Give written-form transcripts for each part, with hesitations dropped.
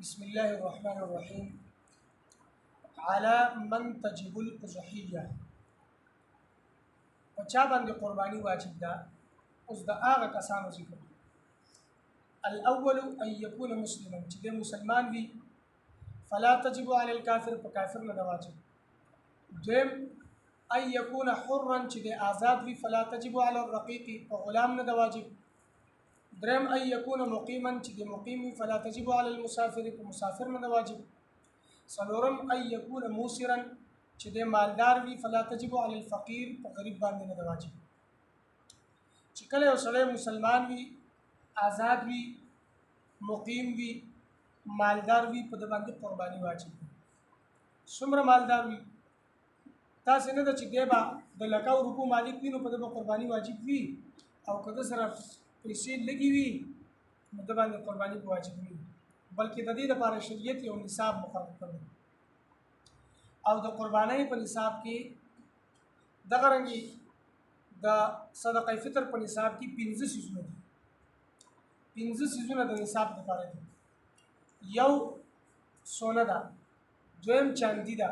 बिस्मिल्लाहिर्रहमानिर्रहीम। अला मन तजिबुल उज़हिया, पचा बांदे क़ुरबानी वाजिब दा उस द आगा कसानो ज़िक्र। अल अव्वलु अन यकून मुस्लिमन, चिदे मुसलमान भी फ़ला तजिबु अलल काफ़िर, प काफ़िर न द वाजिब। दोम अन यकून हुर्रन, चिदे आज़ाद भी फ़ला तजिबु अलल रक़ीक़ी, प ग़ुलाम न द वाजिब। द्रम अन यकून मुक़ीमन, चिदे मुक़ीम भी फ़ला तजिबु अलल मुसाफ़िर, प मुसाफ़िर न द वाजिब। सलोरम अन यकून मूसिरन, चिदे मालदार भी फ़ला तजिबु अलल फ़क़ीर, प गरीब बांदे न द वाजिब। चिकले और सड़े मुसलमान भी, आज़ाद भी, मुक़ीम भी, मालदार भी पद बांदे क़ुरबानी वाजिब। सुमर मालदार भी तासे न द चिदे बा द लकाउ रुपू मालिक भी नो पद बा क़ुरबानी वाजिब भी, और कद सरा पैसे लगी हुई मद बांदे क़ुरबानी वाजिब नहीं, बल्कि ददी द पारा शरीयत और निसाब मुक़र्रर कर। और द क़ुरबानी पर निसाब की दगरंगी द सदक़ा फ़ितर पर निसाब की 15 चीज़ों दी, 15 चीज़ों द निसाब द पारा दी। यौ सोना दा, द्वम चांदी दा,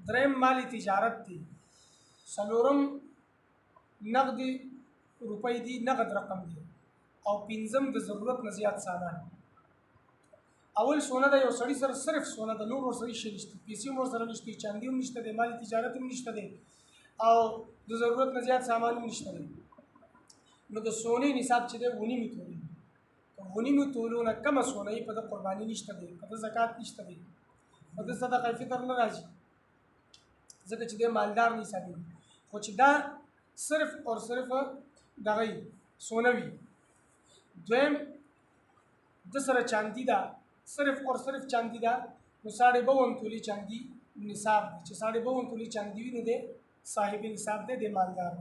द्रम माली तिजारत दी, सलोरम नगदी रुपये दी, नगद रकम दी, और पिंजम द ज़रूरत न ज़ियाद सामान। अवल सोना दा, यो सड़ी सर सिर्फ सोना दा, नूर और सड़ी शरिश्ती पीसी और सर निश्ती, चांदी और निश्ते दे, माली तिजारत और निश्ते दे, और द ज़रूरत न ज़ियाद सामान और निश्ते दे। नो द सोने निसाब चिदे उनी में तोली, तो उनी में तोलो न कम सोना ही पद क़ुरबानी निश्ते दे, पद ज़कात निश्ते दे, पद सदक़ा फ़ितर न राजी, ज़का चिदे मालदार निसाबी। खुच दा सिर्फ और सिर्फ दगई सोनवी। द्वम दसरा चांदी दा, सिर्फ और सिर्फ चांदी दा, तो 52 तोली चांदी निसाब दे, 52 तोली चांदी भी न दे साहिब निसाब दे मालदार।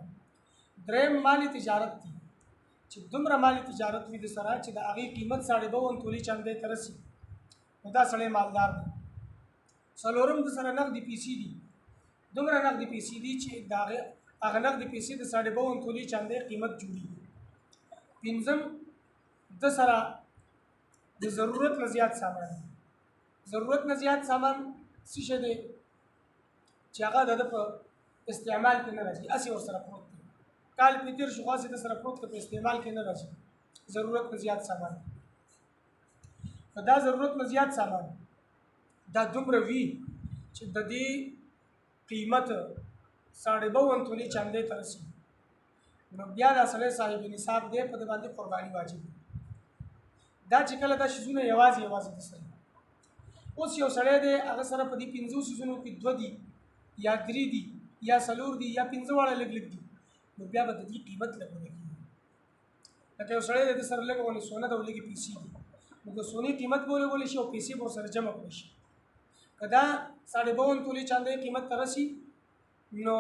द्रम माली तिजारत थी, दुमरा माली तिजारत भी दसरा च आगे कीमत 52 तोली चांदी तरसी उदा सड़े मालदार दे। सलोरम दसरा नकदी पीसी दी, दुमरा नकदी पीसी दी च दागे आगे नकदी पीसी द 52 तोली चांदी कीमत जुड़ी। पिंजम दसरा द ज़रूरत न ज़ियाद सामान, ज़रूरत न ज़ियाद सामान शीशे दे चागा दद पर इस्तेमाल के न राजी, असी और सरा प्रोत काल पितिर शुगा से दसरा प्रोत के इस्तेमाल के न राजी, ज़रूरत न ज़ियाद सामान। दा ज़रूरत न ज़ियाद सामान दा दुमरवी च ददी कीमत 52 तोली चांदी तरसी, नब्या दा सड़े साहिब निसाब दे पद बांदे क़ुरबानी वाजिब। दा चिकल दा शिजु ने यवाज़ यवाज़ दसरी उस यो सड़े दे अगर सर पदी 15 शिजुनों की 2 दी या 3 दी या सलूर दी या 15 वाला लग दी, नब्या बददी कीमत लगने की लगे सड़े दे सर लगे वाले सोना दा बोले की पीसी दी, मतलब सोनी कीमत बोले बोले शो पीसी बोल सर जमा बोले कदा 52 तोली चांदे कीमत तरसी नो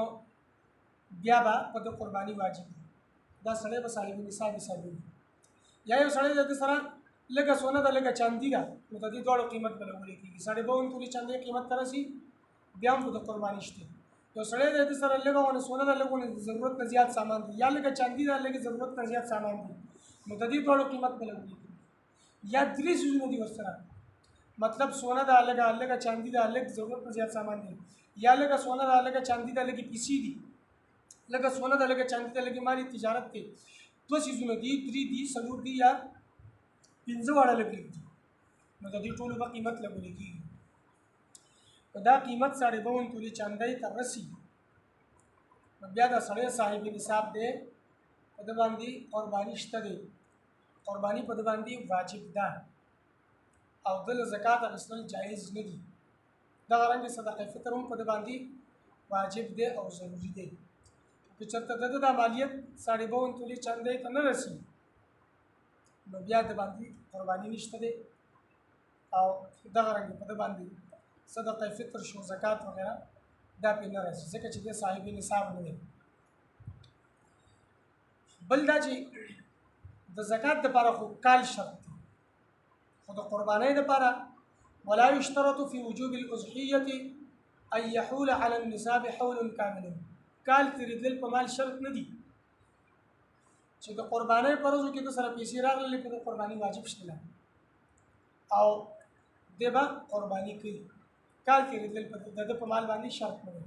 ब्याबा पद क़ुरबानी वाजिब दा सड़े बसाहिब निसाब निसाबी या यो सड़े दे सरा लगा सोना दा लगा चांदी दा मतलब दी दोड़ो कीमत बले बोले की 52 तोली चांदे कीमत तरसी ब्याम पद क़ुरबानी शते। यो सड़े दे सरा लगा वाने सोना दा लगा ज़रूरत न ज़ियाद सामान दी, या लगा चांदी दा लगा ज़रूरत न ज़ियाद सामान दी, मतलब दी दोड़ो कीमत बले बोले की या दिली सुजुनो दी वसरा, मतलब सोना दा लगा चांदी दा लगा ज़रूरत न ज़ियाद सामान दी, या लगा सोना दा लगा चांदी दा लगी पीसी दी, लगा सोना दा लगा चांदी दा लगी माली तिजारत के 2 चीज़ों दी 3 दी सलूर दी या 15 वाला लग दी, मतलब दी टोल बा कीमत लगने की दा कीमत 52 तोली चांदी तरसी नब्या दा सड़े साहिब निसाब दे पद बांदी क़ुरबानी शते दे, क़ुरबानी पद बांदी वाजिब दा, और दल ज़कात असल जायज़ नहीं दा रंग सदक़ा फ़ितर पद बांदी वाजिब दे और ज़रूरी दे, कि चलता दद दा मालियत 52 तोली चांदी त न रसी नब्या द बांदी क़ुरबानी निश्ते दे, और दा रंग पद बांदी सदक़ा फ़ितर शो ज़कात वगैरह दा पे न रसी ज़का चिदे साहिब निसाब नहीं। बलदा जी द ज़कात द पारा खु काल शर्त खुद क़ुरबानी द पारा वला युश्तरतु फ़ी वुजूबिल उज़हियति अन यहूल अला निसाब हौलन कामिलन, काल तेरे दिल पर माल शर्त न दी च द क़ुरबानी पर जो कि तो सर पैसे राग ले तो क़ुरबानी वाजिब शला, और دی به قرباني کوي، کال تېرېدل د ده په مال باندې شرط نه دی.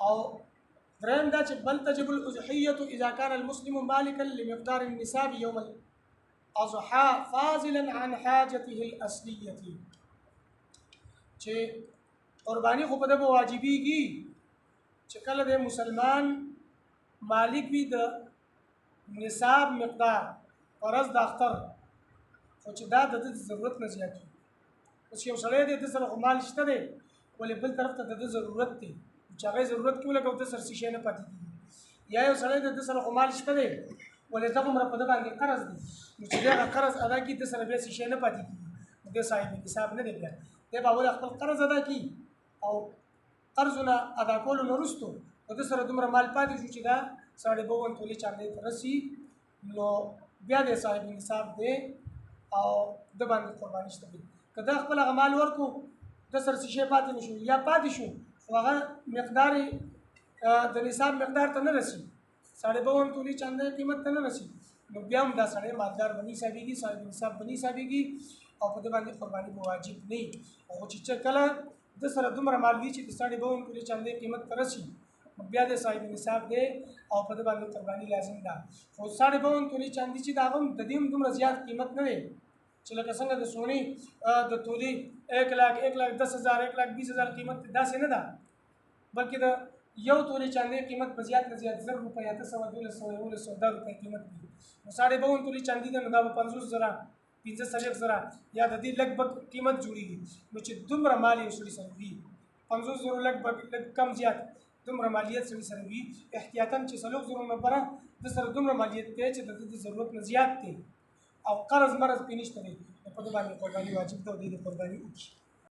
او دریم دا چې بل تجب الاضحیة اذا كان المسلم مالکا لمقدار النصاب یوم الاضحى فاضلا عن حاجته الاصلیة، چې قرباني خو په ده به واجبېږي چې کله د مسلمان مالک وي د نصاب مقدار فرض د اختر، خو چې دا د ده ضرورت نه زیات وي. اوس یو سړی دی د سره خو مال شته دی ولې بل طرف ته د ده ضرورت دی چې هغه ضرورت کې ولګو د سره شي نه پاتې کېږي، یا یو سړی دی د سره خو مال شته دی ولې دغه عمره په ده باندې قرض دی، نو چې دغه قرض ادا کړي د سره بیا شي نه پاتې کېږي، نو د صاحب نصاب نه دی، بیا دی به اول خپل قرض ادا کړي او قرضونه ادا کولو نه وروستو په ده سره دومره مال پاتې شو چې دا 52 تولې چاندې ته رسي، نو بیا د صاحب نصاب دی او د باندې قرباني شته وي. که دا خپل هغه مال ورکو د سره څه شی پاتې نه شو یا پاتې شو خو هغه مقدار د نصاب مقدار ته نه رسي، 52 تولې چاندې قیمت ته نه رسي، نو بیا هم دا سړی مالدار بني حسابېږي، صاحب نصاب بني حسابېږي او په ده باندې قرباني به واجب نه وي. خو چې کله د سره دومره مال وي چې د 52 تولې چاندې قیمت ته رسي، بیا د صاحب نصاب دی او په ده باندې قرباني لازم ده. خو 52 تولې چاندي چې د هغه هم د دې هم دومره زیات قیمت نه دی چې لکه څنګه د سونې د تولې 1 لاکھ 1,10,000 1,20,000 قیمت داسې نه ده، بلکې د یو تولې چاندي قیمت په زیات نه زیات 1000 روپۍ 800 1200 روپۍ قیمت وي، نو 52 تولې چاندي ده نو دا به 50,000 15,000 یا د دې لږ بږ قیمت جوړېږي. نو چې دومره مال یو سړي سره وي 50,000 لږ بږ لږ کم زیات دومره مالیت سړي سره وي احتیاطاً چې 4,000 نه بره د سره دومره مالیت دی چې د دې ضرورت نه زیات دی او قرض مرض پې نشته دی، نو په ده باندې قرباني واجب ده او دی د قرباني وکړي.